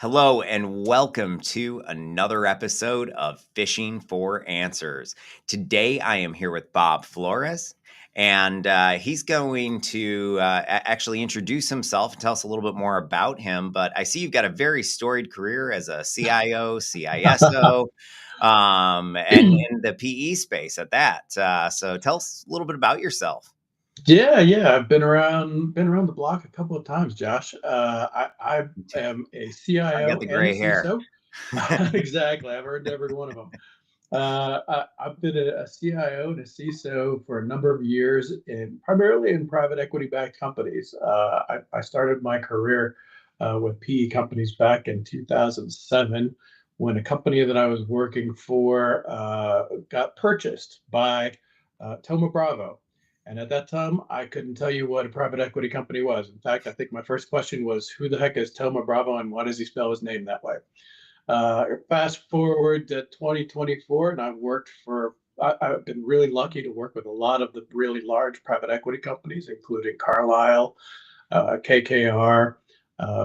Hello and welcome to another episode of Phishing for Answers. Today I am here with Bob Flores, and he's going to actually introduce himself and tell us a little bit more about him. But I see you've got a very storied career as a CIO, CISO, and in the PE space at that. So tell us a little bit about yourself. Yeah. I've been around the block a couple of times, Josh. I am a I got CIO the and a gray hair. CISO. Exactly. I've earned every one of them. I've been a CIO and a CISO for a number of years, primarily in private equity-backed companies. I started my career with PE companies back in 2007 when a company that I was working for got purchased by Thoma Bravo. And at that time, I couldn't tell you what a private equity company was. In fact, I think my first question was, who the heck is Thoma Bravo and why does he spell his name that way? Fast forward to 2024, and I've been really lucky to work with a lot of the really large private equity companies, including Carlyle, KKR,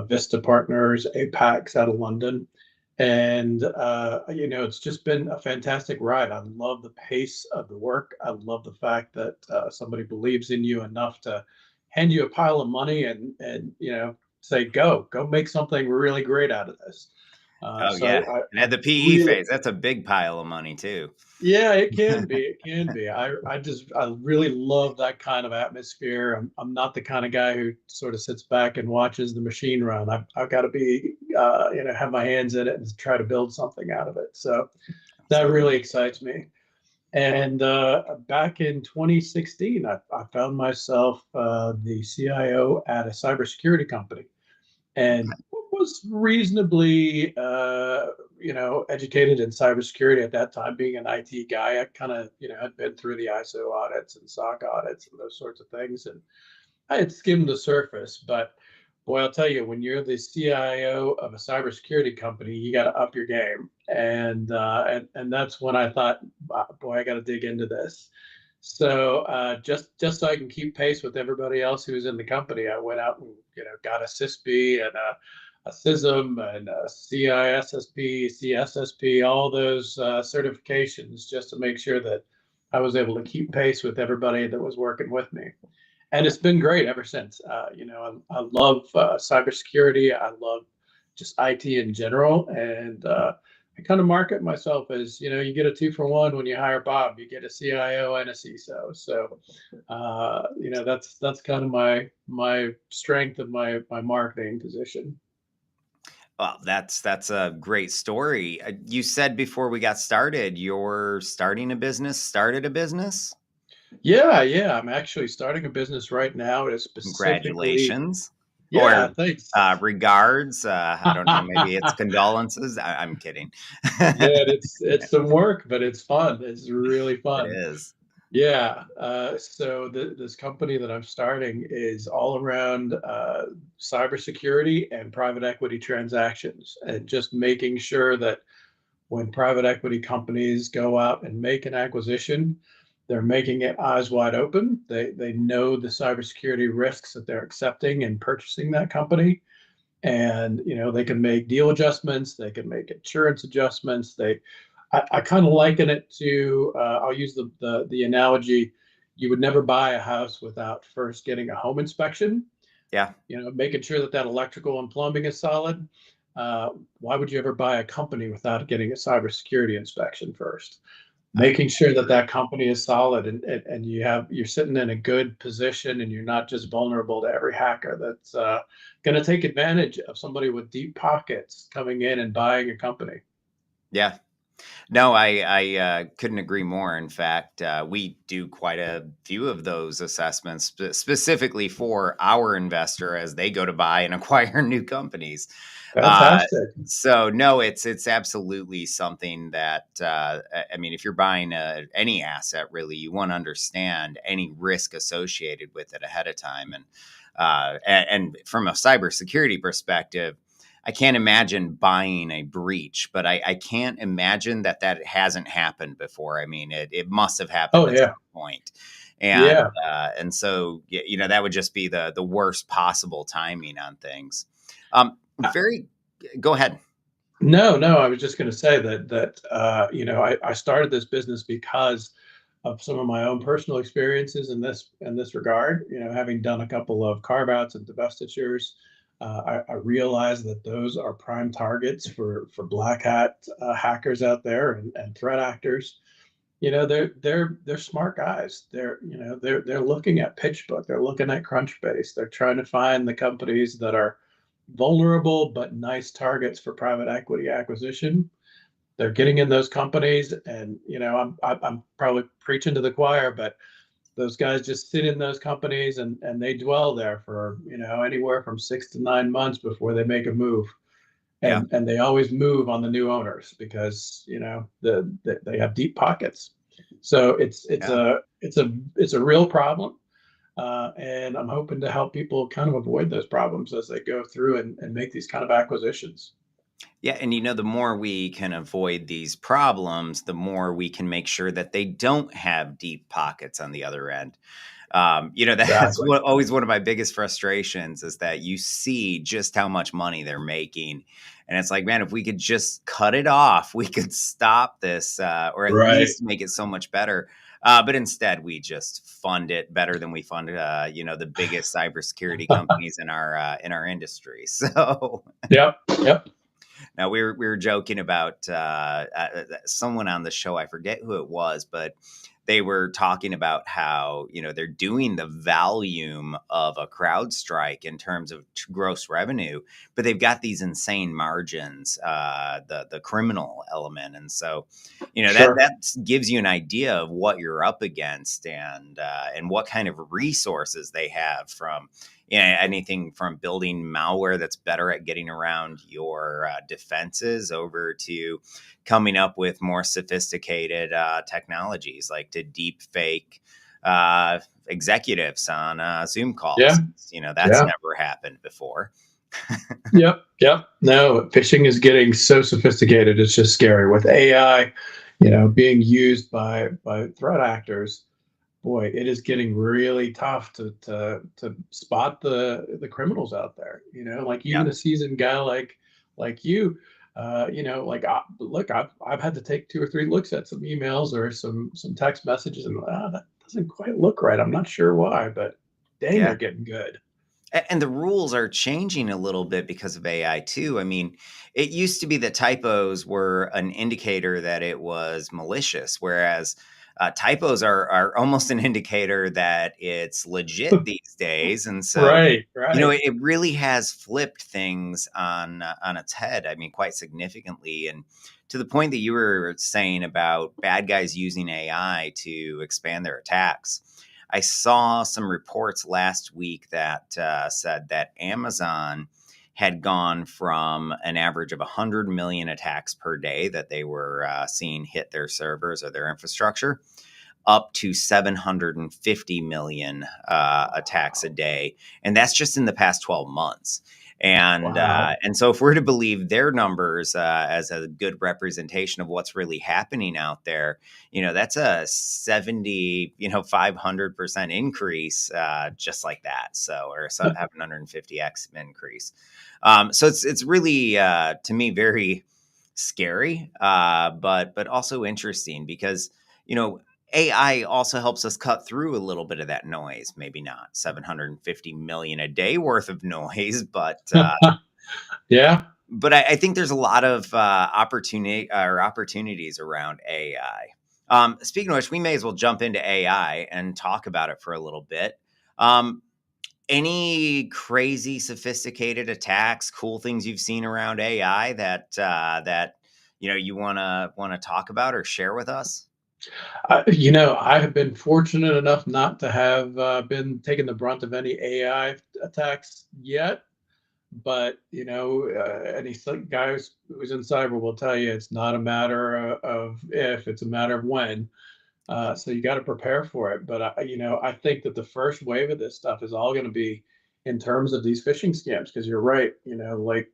Vista Partners, Apax out of London. And, it's just been a fantastic ride. I love the pace of the work. I love the fact that somebody believes in you enough to hand you a pile of money and say, go make something really great out of this. Oh So yeah, and I at the PE really, phase, that's a big pile of money too. yeah, it can be. It can be. I really love that kind of atmosphere. I'm not the kind of guy who sort of sits back and watches the machine run. I've got to be, have my hands in it and try to build something out of it. So that really Absolutely. excites me. And back in 2016, I found myself the CIO at a cybersecurity company and was reasonably educated in cybersecurity at that time. Being an IT guy, I kind of had been through the ISO audits and SOC audits and those sorts of things, and I had skimmed the surface. But boy, I'll tell you, when you're the CIO of a cybersecurity company, you got to up your game, and that's when I thought, boy, I got to dig into this. So just so I can keep pace with everybody else who's in the company, I went out and got a CISP and a CISM and a CISSP, CSSP, all those certifications just to make sure that I was able to keep pace with everybody that was working with me. And it's been great ever since. I love cybersecurity. I love just IT in general, and I kind of market myself as you get a 2-for-1 when you hire Bob. You get a CIO and a CISO. So that's kind of my strength of my marketing position. Well, that's a great story. You said before we got started, you're starting a business, started a business? Yeah. I'm actually starting a business right now. It is specifically, Congratulations. Or, yeah, thanks. regards, I don't know, maybe it's condolences? I'm kidding. Yeah, it's some work, but it's fun. It's really It fun. is. Yeah. So this company that I'm starting is all around cybersecurity and private equity transactions, and just making sure that when private equity companies go out and make an acquisition, they're making it eyes wide open. They know the cybersecurity risks that they're accepting in purchasing that company, and they can make deal adjustments, they can make insurance adjustments. I kind of liken it to, I'll use the analogy, you would never buy a house without first getting a home inspection, Yeah. making sure that electrical and plumbing is solid. Why would you ever buy a company without getting a cybersecurity inspection first? I Making sure that company is solid, and you're sitting in a good position, and you're not just vulnerable to every hacker that's going to take advantage of somebody with deep pockets coming in and buying a company. Yeah. No, I couldn't agree more. In fact, we do quite a few of those assessments specifically for our investor as they go to buy and acquire new companies. Uh, Fantastic. so no, it's absolutely something that I mean, if you're buying any asset, really, you want to understand any risk associated with it ahead of time, and from a cybersecurity perspective. I can't imagine buying a breach, but I can't imagine that hasn't happened before. I mean, it must have happened Oh at some yeah. point, Yeah. and so that would just be the worst possible timing on things. Uh, Very. Go ahead. No, I was just going to say that I started this business because of some of my own personal experiences in this regard. Having done a couple of carve outs and divestitures, I realized that those are prime targets for black hat hackers out there and threat actors. They're smart guys. They're looking at PitchBook. They're looking at Crunchbase. They're trying to find the companies that are vulnerable but nice targets for private equity acquisition. They're getting in those companies, and I'm probably preaching to the choir, but those guys just sit in those companies and they dwell there for anywhere from 6 to 9 months before they make a move, Yeah. and they always move on the new owners because they have deep pockets. So Yeah. it's a real problem, and I'm hoping to help people kind of avoid those problems as they go through and make these kind of acquisitions. Yeah, and the more we can avoid these problems, the more we can make sure that they don't have deep pockets on the other end. That's Exactly. always one of my biggest frustrations is that you see just how much money they're making. And it's like, man, if we could just cut it off, we could stop this, or at Right. least make it so much better. But instead, we just fund it better than we fund, the biggest cybersecurity companies in our industry. So Yep. Yep. now we were joking about someone on the show. I forget who it was, but they were talking about how they're doing the volume of a CrowdStrike in terms of gross revenue, but they've got these insane margins, the criminal element, and so Sure. that gives you an idea of what you're up against and what kind of resources they have from anything from building malware that's better at getting around your defenses over to coming up with more sophisticated technologies like to deep fake executives on Zoom Yeah. calls. That's Yeah. never happened before. Yep. Yep. No, phishing is getting so sophisticated. It's just scary with AI, being used by threat actors. Boy, it is getting really tough to spot the criminals out there. Like even Yep. a seasoned guy like you, like look, I've had to take 2 or 3 looks at some emails or some text messages, and that doesn't quite look right. I'm not sure why, but dang, Yeah. they're getting good. And the rules are changing a little bit because of AI too. I mean, it used to be that typos were an indicator that it was malicious, whereas typos are almost an indicator that it's legit these days. And so, Right, right. it really has flipped things on its head. I mean, quite significantly, and to the point that you were saying about bad guys using AI to expand their attacks. I saw some reports last week that said that Amazon had gone from an average of 100 million attacks per day that they were seeing hit their servers or their infrastructure up to 750 million attacks a day, and that's just in the past 12 months. Wow. And so, if we're to believe their numbers as a good representation of what's really happening out there, that's a 70, 500% increase just like that. So, or 750x increase. So it's really to me very scary, but also interesting because you know AI also helps us cut through a little bit of that noise. Maybe not 750 million a day worth of noise, Yeah. but I think there's a lot of opportunities around AI. Speaking of which, we may as well jump into AI and talk about it for a little bit. Um, any crazy, sophisticated attacks, cool things you've seen around AI that you wanna talk about or share with us? I have been fortunate enough not to have been taking the brunt of any AI attacks yet. But any guy who's in cyber will tell you it's not a matter of if, it's a matter of when. So you got to prepare for it. But I think that the first wave of this stuff is all going to be in terms of these phishing scams, because you're right. Like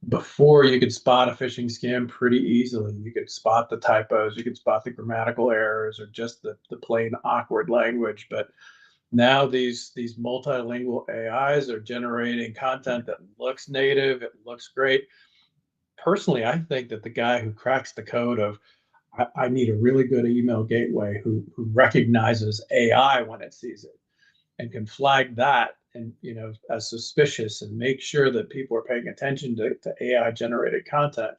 before, you could spot a phishing scam pretty easily. You could spot the typos, you could spot the grammatical errors, or just the plain awkward language. But now these multilingual AIs are generating content that looks native, it looks great. personally, I think that the guy who cracks the code of I need a really good email gateway who recognizes AI when it sees it and can flag that and as suspicious and make sure that people are paying attention to AI generated content.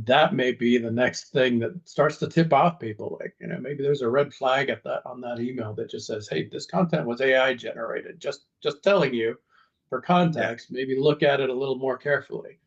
That may be the next thing that starts to tip off people. Like, maybe there's a red flag at that on that email that just says, hey, this content was AI generated. Just telling you for Yeah. context, maybe look at it a little more carefully.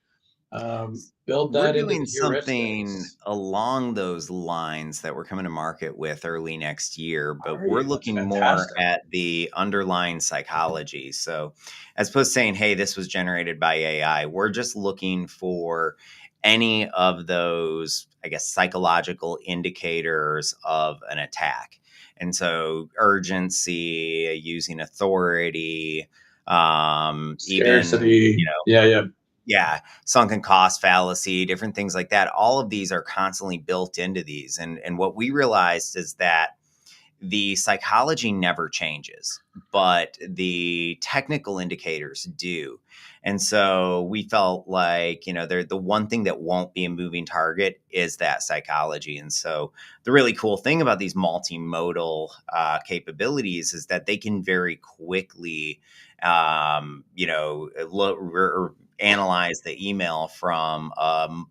Build We're that into doing the something heuristics. along those lines that we're coming to market with early next year, but Are we're you? That's looking more fantastic. at the underlying psychology. So, as opposed to saying, hey, this was generated by AI, we're just looking for any of those, I guess, psychological indicators of an attack. And so, urgency, using authority, even, Scarcity. Yeah, yeah. yeah, sunken cost fallacy, different things like that. All of these are constantly built into these. And what we realized is that the psychology never changes, but the technical indicators do. And so we felt like, the one thing that won't be a moving target is that psychology. And so the really cool thing about these multimodal capabilities is that they can very quickly, look or analyze the email from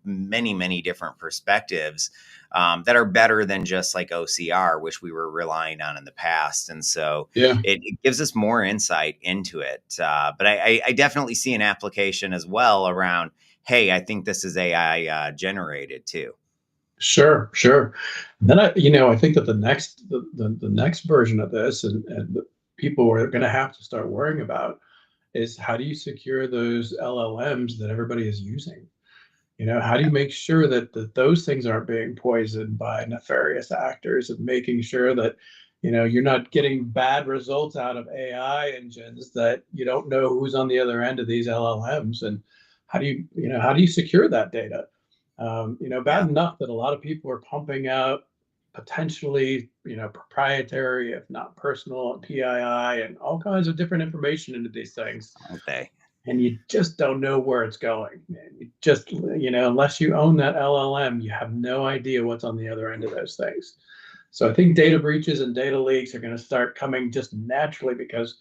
many different perspectives that are better than just like OCR, which we were relying on in the past. And so Yeah. it gives us more insight into it. But I definitely see an application as well around, hey, I think this is AI generated too. Sure, sure. Then I think that the next version of this, and the people are going to have to start worrying about is how do you secure those LLMs that everybody is using? How do you make sure that those things aren't being poisoned by nefarious actors and making sure that you're not getting bad results out of AI engines that you don't know who's on the other end of these LLMs, and how do you secure that data? Bad Yeah. enough that a lot of people are pumping out potentially proprietary, if not personal, PII and all kinds of different information into these things, Aren't they? and you just don't know where it's going. You just, unless you own that LLM, you have no idea what's on the other end of those things. So I think data breaches and data leaks are going to start coming just naturally because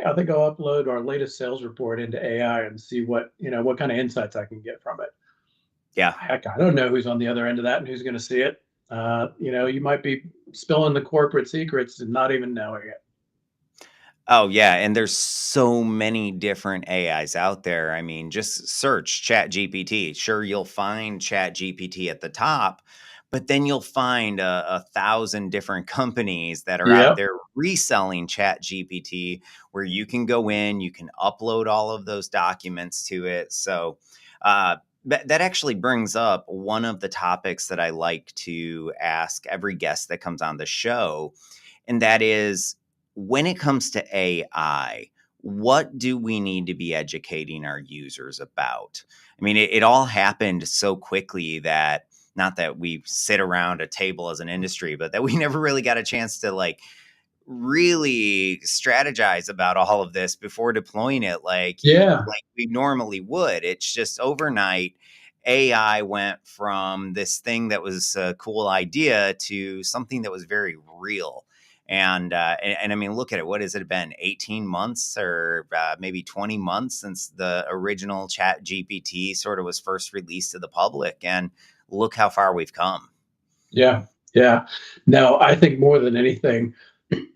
I think I'll upload our latest sales report into AI and see what kind of insights I can get from it. Yeah. Heck, I don't know who's on the other end of that and who's going to see it. You might be spilling the corporate secrets and not even knowing it. Oh yeah, and there's so many different AIs out there. I mean, just search Chat GPT. Sure, you'll find Chat GPT at the top, but then you'll find a thousand different companies that are out Yep. there reselling Chat GPT, where you can go in, you can upload all of those documents to it. So that actually brings up one of the topics that I like to ask every guest that comes on the show, and that is, when it comes to AI, what do we need to be educating our users about? I mean, it all happened so quickly that, not that we sit around a table as an industry, but that we never really got a chance to like really strategize about all of this before deploying it Yeah. like we normally would. It's just overnight AI went from this thing that was a cool idea to something that was very real. And I mean, look at it. What has it been? 18 months or maybe 20 months since the original Chat GPT sort of was first released to the public. And look how far we've come. Yeah, yeah. No, I think more than anything,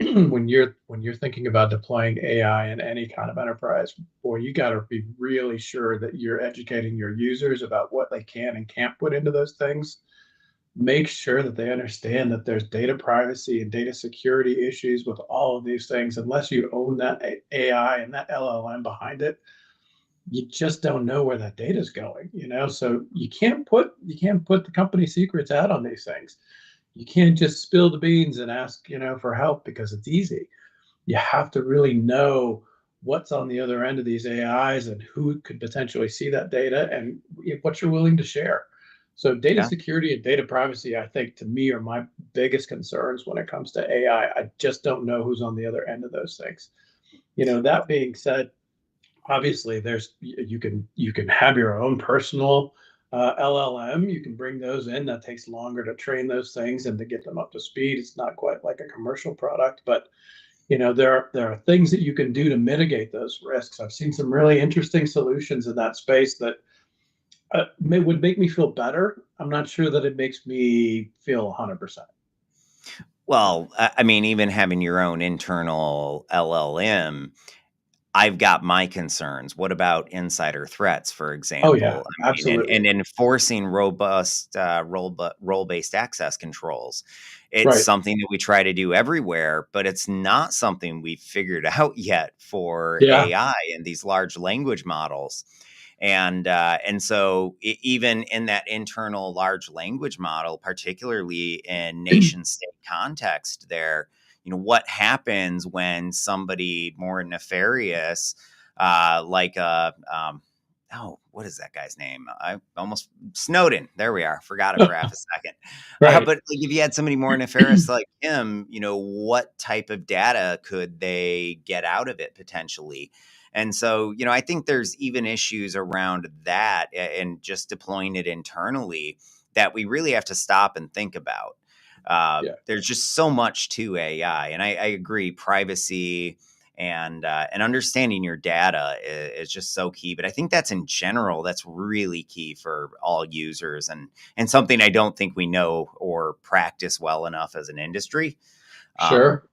when you're thinking about deploying AI in any kind of enterprise, boy, you got to be really sure that you're educating your users about what they can and can't put into those things. Make sure that they understand that there's data privacy and data security issues with all of these things. Unless you own that AI and that LLM behind it, you just don't know where that data is going. So you can't put the company secrets out on these things. You can't just spill the beans and ask for help because it's easy. You have to really know what's on the other end of these AIs and who could potentially see that data and what you're willing to share. So data Yeah. security and data privacy, I think, to me, are my biggest concerns when it comes to AI. I just don't know who's on the other end of those things. That being said, obviously there's you can have your own personal LLM, you can bring those in. That takes longer to train those things and to get them up to speed. It's not quite like a commercial product, but there are things that you can do to mitigate those risks. I've seen some really interesting solutions in that space that would make me feel better. I'm not sure that it makes me feel 100%. Well, I mean, even having your own internal LLM, I've got my concerns. What about insider threats, for Oh yeah, example? I mean, and absolutely. enforcing robust role-based access controls. It's Right. something that we try to do everywhere, but it's not something we've figured out yet for Yeah. AI and these large language models. And so even in that internal large language model, particularly in nation state context, there, what happens when somebody more nefarious, like what is that guy's name? I almost Snowden. There we are. Forgot it for half a second. Right. But like, if you had somebody more nefarious like him, what type of data could they get out of it potentially? And so, I think there's even issues around that and just deploying it internally that we really have to stop and think about. Yeah. There's just so much to AI, and I agree. Privacy and understanding your data is just so key. But I think that's in general, that's really key for all users, and something I don't think we know or practice well enough as an industry. Um, Sure.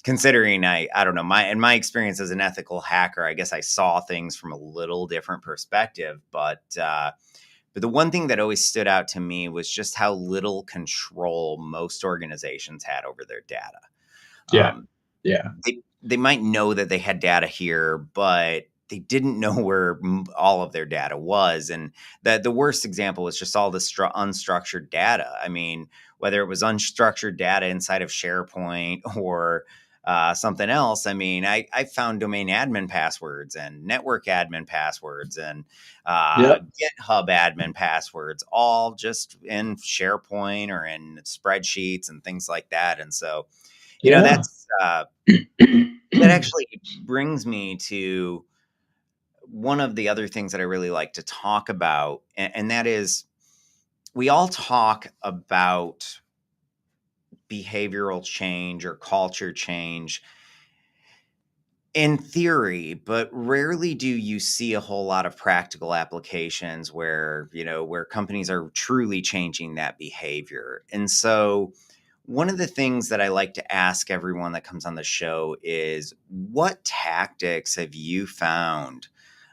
Considering I don't know, my experience as an ethical hacker, I guess I saw things from a little different perspective, but the one thing that always stood out to me was just how little control most organizations had over their data. Yeah. Um, Yeah. they might know that they had data here, but they didn't know where all of their data was. And the worst example was just all the unstructured data. I mean, whether it was unstructured data inside of SharePoint or something else. I mean, I found domain admin passwords and network admin passwords and Yep. GitHub admin passwords, all just in SharePoint or in spreadsheets and things like that. And so, Yeah. that's that actually brings me to one of the other things that I really like to talk about, and that is we all talk about behavioral change or culture change in theory, but rarely do you see a whole lot of practical applications where companies are truly changing that behavior. And so one of the things that I like to ask everyone that comes on the show is, what tactics have you found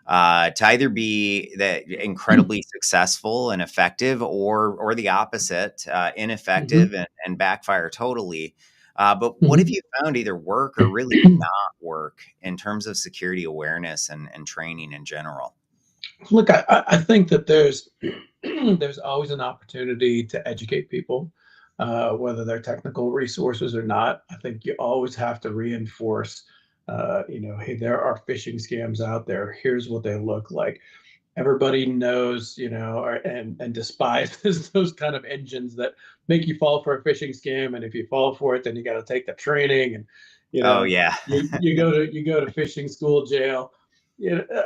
to either be that incredibly successful and effective, or the opposite, Hmm. ineffective and backfire totally? But what have Hmm. you found either work or really not work in terms of security awareness and training in general? Look, I think that there's there's always an opportunity to educate people, whether they're technical resources or not. I think you always have to reinforce, hey, there are phishing scams out there. Here's what they look like. Everybody knows, and despises those kind of engines that make you fall for a phishing scam. And if you fall for it, then you got to take the training, and Oh yeah. you go to phishing school, jail. You know,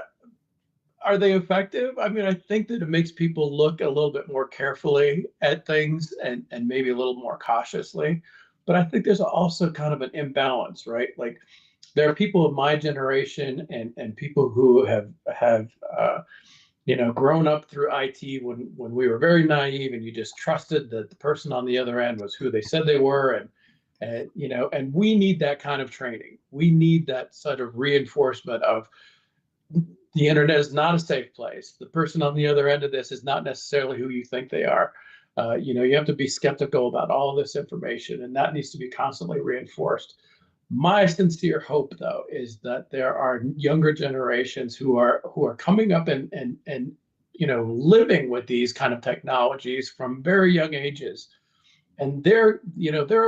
are they effective? I mean, I think that it makes people look a little bit more carefully at things and maybe a little more cautiously. But I think there's also kind of an imbalance, right? Like there are people of my generation and people who have grown up through IT when we were very naive and you just trusted that the person on the other end was who they said they were, and we need that kind of training. We need that sort of reinforcement of the internet is not a safe place. The person on the other end of this is not necessarily who you think they are. You have to be skeptical about all this information, and that needs to be constantly reinforced. My sincere hope, though, is that there are younger generations who are coming up and living with these kind of technologies from very young ages, and they're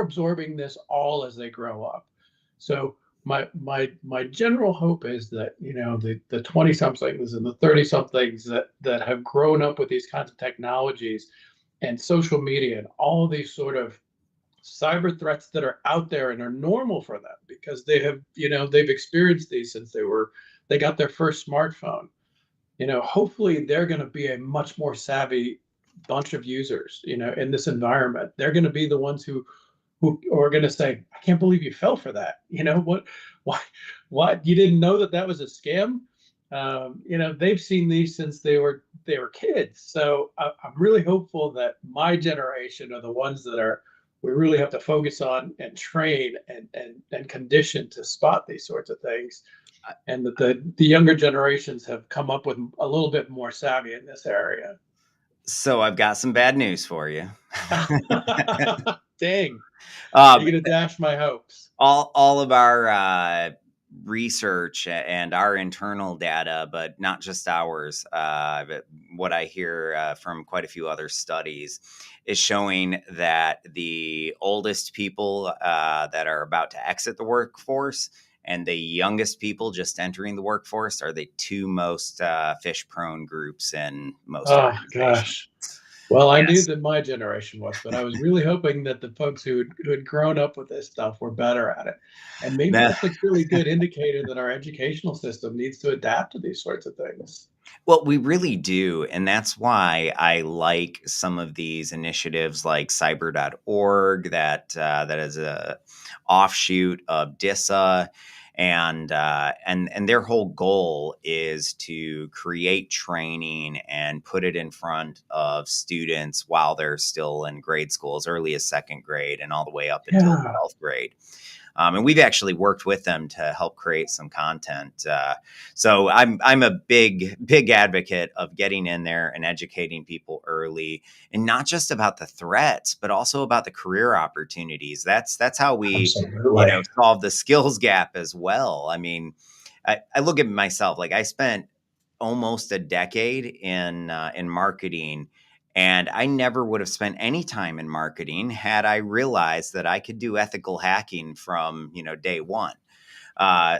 absorbing this all as they grow up. So my general hope is that the 20 somethings and the 30 somethings that have grown up with these kinds of technologies and social media and all of these sort of cyber threats that are out there and are normal for them because they've experienced these since they got their first smartphone. hopefully they're going to be a much more savvy bunch of users, in this environment. They're going to be the ones who are going to say, I can't believe you fell for that. Why, what, you didn't know that that was a scam? They've seen these since they were kids. So I'm really hopeful that my generation are the ones we really have to focus on and train and condition to spot these sorts of things, and that the younger generations have come up with a little bit more savvy in this area. So I've got some bad news for you. Dang, are um, you gonna dash my hopes? all of our research and our internal data, but not just ours, but what I hear from quite a few other studies is showing that the oldest people that are about to exit the workforce and the youngest people just entering the workforce are the two most fish prone groups in most Oh organizations. gosh. Well, I knew Yes. that my generation was, but I was really hoping that the folks who had grown up with this stuff were better at it. And maybe Now, that's a really good indicator that our educational system needs to adapt to these sorts of things. well, we really do. And that's why I like some of these initiatives like cyber.org that is a offshoot of DISA. And their whole goal is to create training and put it in front of students while they're still in grade school, as early as second grade and all the way up until Yeah, 12th grade. And we've actually worked with them to help create some content. So I'm a big advocate of getting in there and educating people early, and not just about the threats, but also about the career opportunities. That's how we, absolutely. solve the skills gap as well. I mean, I look at myself, like I spent almost a decade in marketing, and I never would have spent any time in marketing had I realized that I could do ethical hacking from, day one.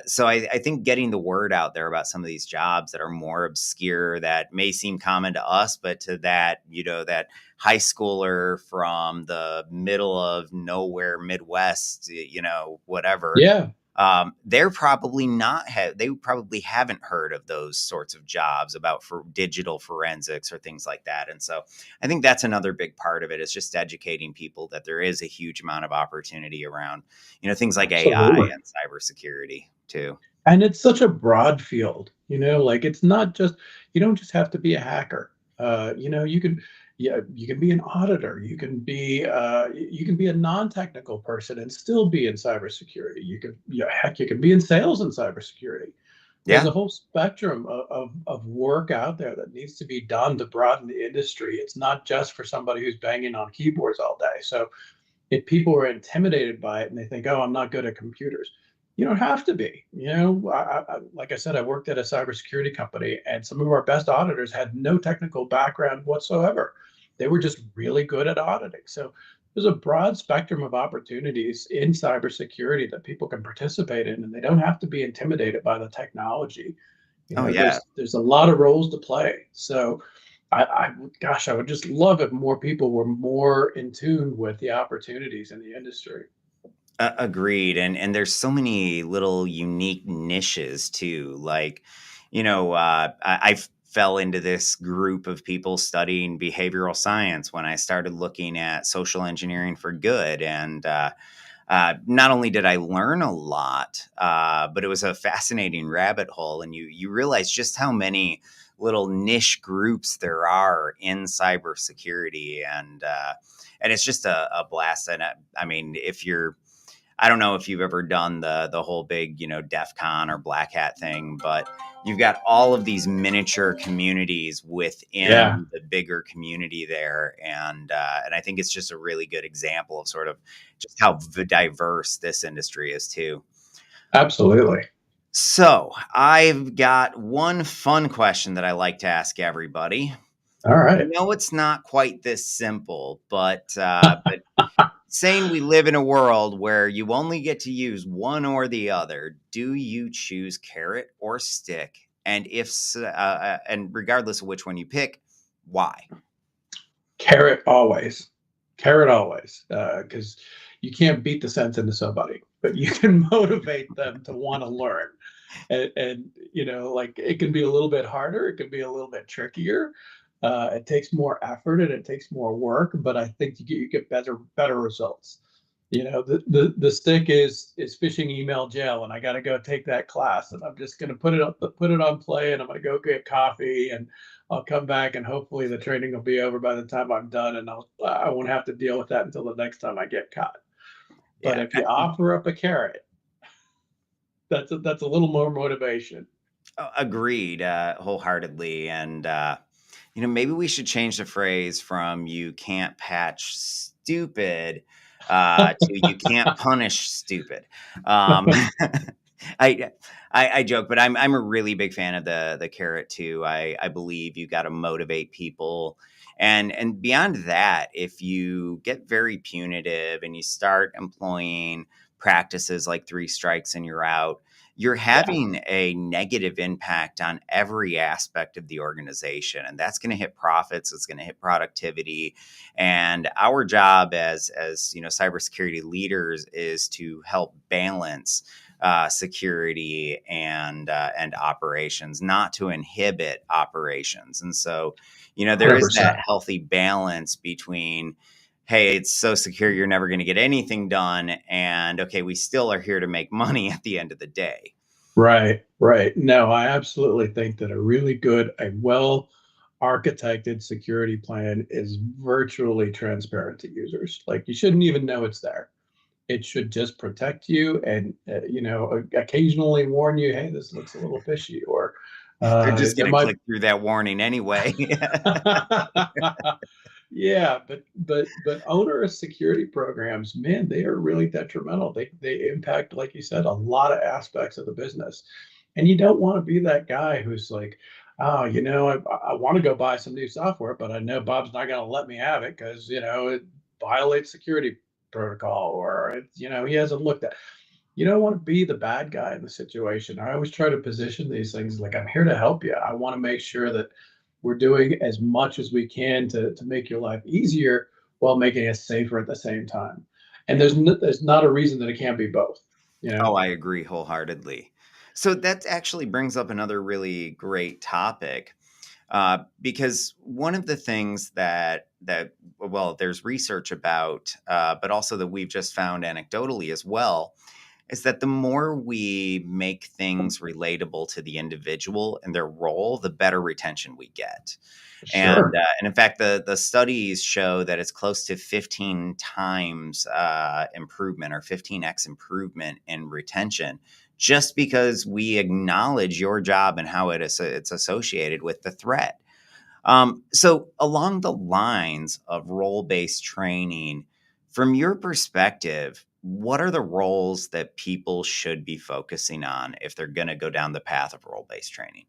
So I think getting the word out there about some of these jobs that are more obscure, that may seem common to us, but to that, that high schooler from the middle of nowhere, Midwest, whatever, Yeah, they're probably not they probably haven't heard of those sorts of jobs about for digital forensics or things like that. And so I think that's another big part of it, is just educating people that there is a huge amount of opportunity around, things like AI absolutely. and cybersecurity too. And it's such a broad field, like it's not just, you don't just have to be a hacker. You can, yeah, you can be an auditor, you can be a non-technical person and still be in cybersecurity. Heck, you can be in sales and cybersecurity. There's Yeah. a whole spectrum of work out there that needs to be done to broaden the industry. It's not just for somebody who's banging on keyboards all day. So if people are intimidated by it and they think, "Oh, I'm not good at computers," you don't have to be. Like I said, I worked at a cybersecurity company, and some of our best auditors had no technical background whatsoever. They were just really good at auditing. So there's a broad spectrum of opportunities in cybersecurity that people can participate in, and they don't have to be intimidated by the technology. Oh yeah. There's a lot of roles to play. So gosh, I would just love if more people were more in tune with the opportunities in the industry. Agreed. And there's so many little unique niches too. Like, I fell into this group of people studying behavioral science when I started looking at social engineering for good. And not only did I learn a lot, but it was a fascinating rabbit hole. And you realize just how many little niche groups there are in cybersecurity. And it's just a blast. And I mean, I don't know if you've ever done the whole big, DEF CON or Black Hat thing, but you've got all of these miniature communities Yeah, within the bigger community there, and I think it's just a really good example of sort of just how diverse this industry is too. absolutely. So I've got one fun question that I like to ask everybody. All I right. know it's not quite this simple, but saying we live in a world where you only get to use one or the other, do you choose carrot or stick? And if so, and regardless of which one you pick, why? Carrot always. Carrot always. Because you can't beat the sense into somebody, but you can motivate them to want to learn. and like it can be a little bit harder, it can be a little bit trickier. It takes more effort and it takes more work, but I think you get better results. The stick is phishing email jail, and I got to go take that class, and I'm just going to put it on play, and I'm going to go get coffee, and I'll come back, and hopefully the training will be over by the time I'm done, and I won't have to deal with that until the next time I get caught. But Yeah, if you offer up a carrot, that's a little more motivation. agreed, wholeheartedly. And, maybe we should change the phrase from "you can't patch stupid" to "you can't punish stupid." Um, I, I joke, but I'm a really big fan of the carrot too. I believe you got to motivate people, and beyond that, if you get very punitive and you start employing practices like three strikes and you're out, you're Yeah, having a negative impact on every aspect of the organization, and that's going to hit profits, it's going to hit productivity. And our job as cybersecurity leaders is to help balance security and operations, not to inhibit operations. And so there is that 100%. healthy balance between, hey, it's so secure you're never going to get anything done, and okay, we still are here to make money at the end of the day. Right, right. No, I absolutely think that a well architected security plan is virtually transparent to users. Like you shouldn't even know it's there. It should just protect you and, occasionally warn you, hey, this looks a little fishy, or They're just there going to might. click through that warning anyway. Yeah, but onerous security programs, man, they are really detrimental. They impact, like you said, a lot of aspects of the business. And you don't want to be that guy who's like, oh, I want to go buy some new software, but I know Bob's not going to let me have it because it violates security protocol, or he hasn't looked at. You don't want to be the bad guy in the situation. I always try to position these things like I'm here to help you. I want to make sure that we're doing as much as we can to make your life easier while making it safer at the same time. And Yeah. there's not a reason that it can't be both. You Oh, know, I agree wholeheartedly. So that actually brings up another really great topic, because one of the things that well, there's research about, but also that we've just found anecdotally as well, is that the more we make things relatable to the individual and their role, the better retention we get. sure. And in fact, the studies show that it's close to 15 times improvement, or 15x improvement in retention, just because we acknowledge your job and how it's associated with the threat. So, along the lines of role based training, from your perspective, what are the roles that people should be focusing on if they're going to go down the path of role based training?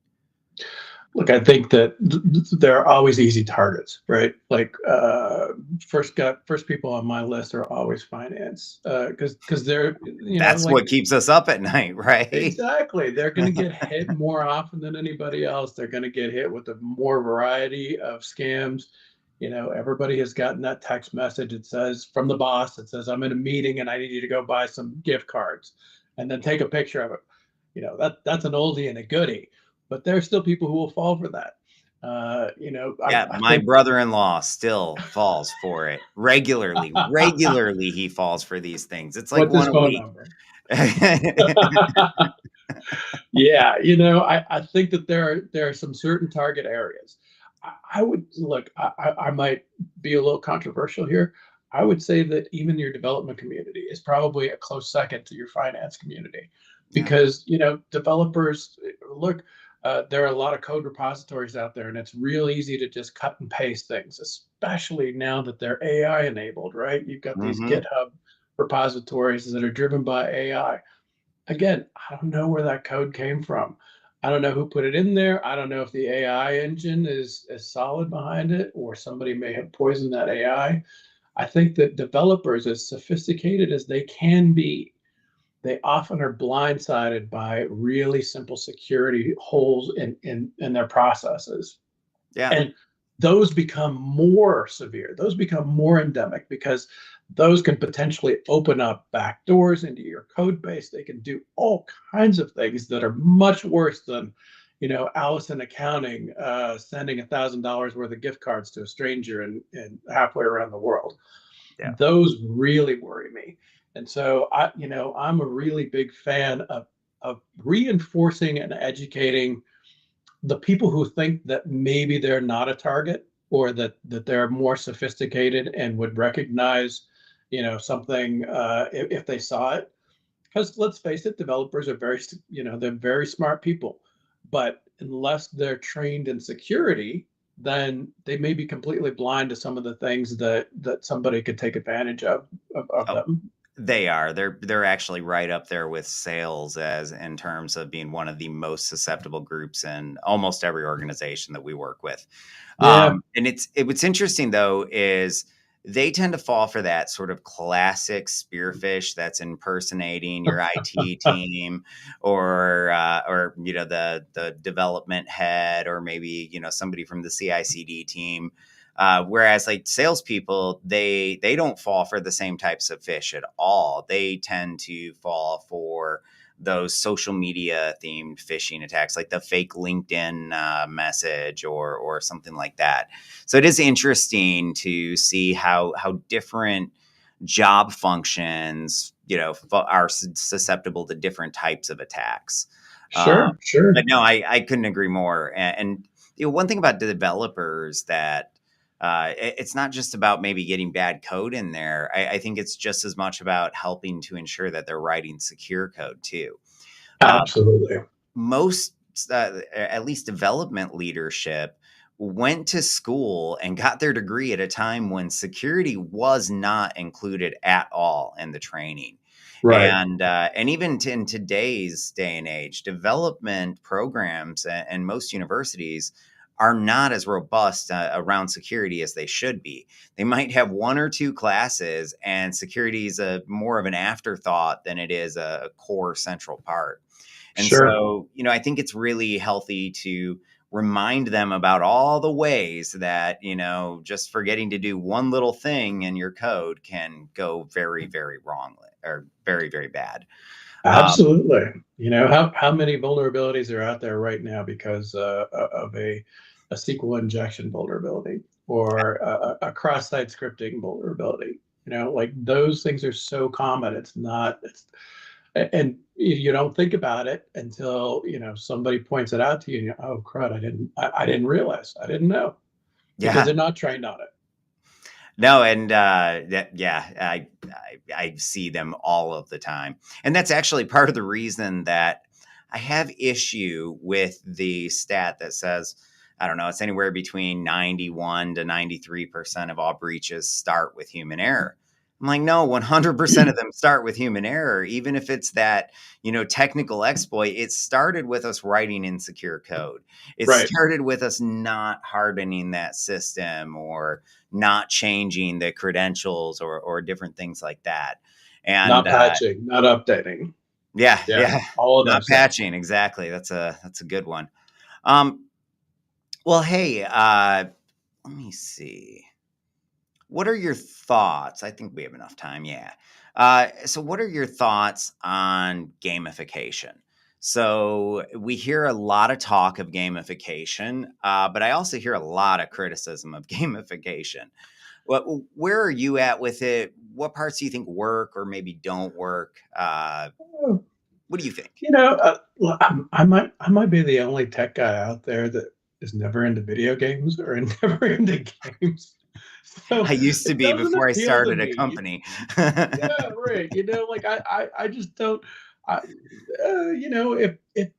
Look, I think that there are always easy targets, right? Like first people on my list are always finance, because they're That's like. what keeps us up at night, right? Exactly. They're going to get hit more often than anybody else. They're going to get hit with a more variety of scams. Everybody has gotten that text message. It says from the boss, it says, I'm in a meeting and I need you to go buy some gift cards and then take a picture of it. That's an oldie and a goodie, but there's still people who will fall for that. Yeah, I my think. brother-in-law still falls for it regularly. Regularly, he falls for these things. It's like What's his one a phone week. number? Yeah, I think that there are some certain target areas. I would look. I might be a little controversial here. I would say that even your development community is probably a close second to your finance community, Yeah. because developers look. There are a lot of code repositories out there, and it's real easy to just cut and paste things, especially now that they're AI enabled, right? You've got these Mhm. GitHub repositories that are driven by AI. Again, I don't know where that code came from. I don't know who put it in there. I don't know if the AI engine is solid behind it, or somebody may have poisoned that AI. I think that developers, as sophisticated as they can be, they often are blindsided by really simple security holes in their processes. Yeah. And those become more severe. Those become more endemic because those can potentially open up back doors into your code base. They can do all kinds of things that are much worse than, Alice in accounting sending $1,000 worth of gift cards to a stranger and halfway around the world. Yeah. Those really worry me. And so I'm a really big fan of reinforcing and educating the people who think that maybe they're not a target, or that they're more sophisticated and would recognize, something if they saw it. Because let's face it, developers are they're very smart people, but unless they're trained in security, then they may be completely blind to some of the things that somebody could take advantage of Oh, them. they are. They're actually right up there with sales as in terms of being one of the most susceptible groups in almost every organization that we work with. Yeah. And what's interesting though is they tend to fall for that sort of classic spearfish that's impersonating your IT team, or the development head, or maybe somebody from the CI/CD team. Whereas like salespeople, they don't fall for the same types of fish at all. They tend to fall for those social media themed phishing attacks, like the fake LinkedIn message or something like that. So it is interesting to see how different job functions are susceptible to different types of attacks. Sure, But sure. no, I couldn't agree more. And one thing about the developers that it's not just about maybe getting bad code in there. I think it's just as much about helping to ensure that they're writing secure code too. Uh, Absolutely. Most, at least development leadership, went to school and got their degree at a time when security was not included at all in the training. Right. And even in today's day and age, development programs and most universities are not as robust around security as they should be. They might have one or two classes, and security is a more of an afterthought than it is a core central part. And Sure. so, I think it's really healthy to remind them about all the ways that, just forgetting to do one little thing in your code can go very, very wrongly, or very, very bad. Um, Absolutely. How many vulnerabilities are out there right now because of a SQL injection vulnerability, or a cross-site scripting vulnerability? Like those things are so common. It's not, and you don't think about it until, somebody points it out to you and oh crud, I didn't realize, I didn't know, because yeah, they're not trained on it. no, and yeah, I see them all of the time, and that's actually part of the reason that I have issue with the stat that says, I don't know, it's anywhere between 91 to 93% of all breaches start with human error. I'm like, no, 100% of them start with human error, even if it's that technical exploit. It started with us writing insecure code. It Right. started with us not hardening that system, or not changing the credentials, or different things like that. And Not patching, not updating. yeah, Yeah. yeah, All of not those things. patching. Exactly. That's a good one. Um, well, hey, let me see. What are your thoughts? I think we have enough time. Yeah. So, what are your thoughts on gamification? So, we hear a lot of talk of gamification, but I also hear a lot of criticism of gamification. Where are you at with it? What parts do you think work or maybe don't work? What do you think? Well, I might be the only tech guy out there that is never into video games or never into games. I So used to it be doesn't before I appeal to started a me. company. Yeah, right. Like I just don't. I,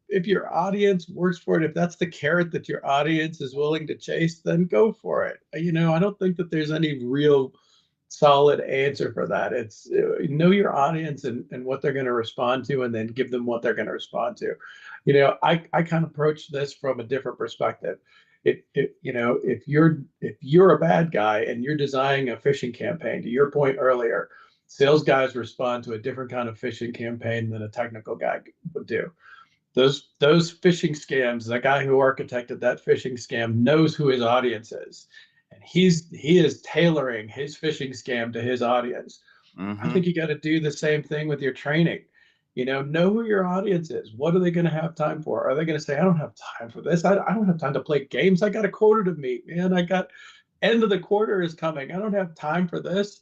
if your audience works for it, if that's the carrot that your audience is willing to chase, then go for it. I don't think that there's any real solid answer for that. It's know your audience and what they're going to respond to, and then give them what they're going to respond to. I kind of approach this from a different perspective. If you're a bad guy and you're designing a phishing campaign, to your point earlier, sales guys respond to a different kind of phishing campaign than a technical guy would do. Those phishing scams, the guy who architected that phishing scam knows who his audience is, and he is tailoring his phishing scam to his audience. I Mm-hmm. think you got to do the same thing with your training. Know who your audience is. What are they going to have time for? Are they going to say, I don't have time for this? I don't have time to play games. I got a quota to meet, man. I got end of the quarter is coming. I don't have time for this.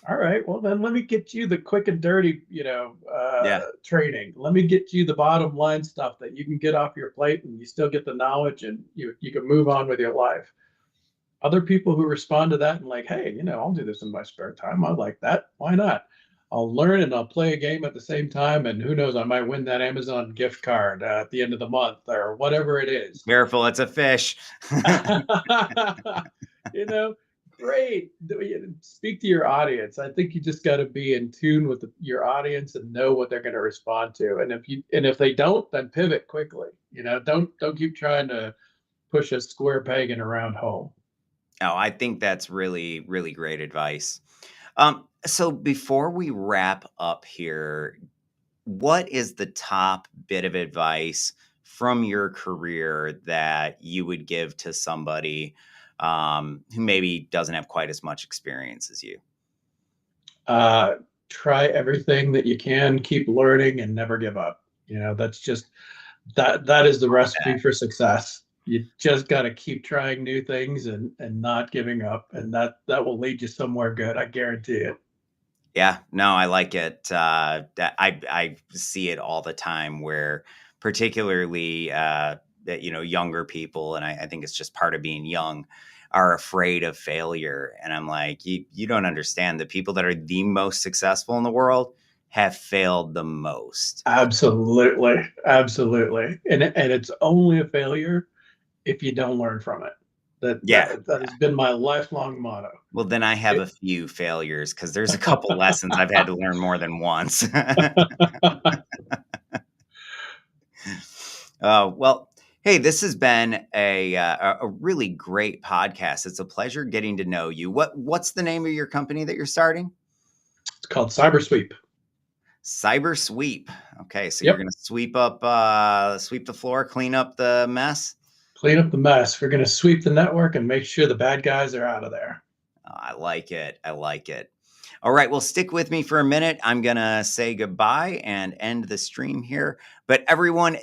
All right, well then let me get you the quick and dirty, Yeah. training. Let me get you the bottom line stuff that you can get off your plate and you still get the knowledge and you can move on with your life. Other people who respond to that and like, hey, I'll do this in my spare time. I like that. Why not? I'll learn and I'll play a game at the same time. And who knows, I might win that Amazon gift card at the end of the month or whatever it is. Careful, it's a fish. you know, Great. Speak to your audience. I think you just got to be in tune with your audience and know what they're going to respond to. And if they don't, then pivot quickly. Don't keep trying to push a square peg in a round hole. Oh, I think that's really, really great advice. So before we wrap up here, what is the top bit of advice from your career that you would give to somebody who maybe doesn't have quite as much experience as you? Uh, Try everything that you can, keep learning, and never give up. That's just that is the recipe for success. You just got to keep trying new things and not giving up, and that will lead you somewhere good. I guarantee it. Yeah, no, I like it. That I see it all the time where particularly that younger people, and I think it's just part of being young, are afraid of failure. And I'm like, you don't understand. The people that are the most successful in the world have failed the most. Absolutely, absolutely, and it's only a failure if you don't learn from it. That Yeah. that, that has been my lifelong motto. Well, then I have a It, few failures because there's a couple lessons I've had to learn more than once. Well, hey, this has been a really great podcast. It's a pleasure getting to know you. What's the name of your company that you're starting? it's called cyber sweep. Cyber Sweep. Okay, so you're Yep. gonna sweep the floor, clean up the mess. Clean up the mess. We're going to sweep the network and make sure the bad guys are out of there. I like it. I like it. All right, well, stick with me for a minute. I'm gonna say goodbye and end the stream here. But everyone,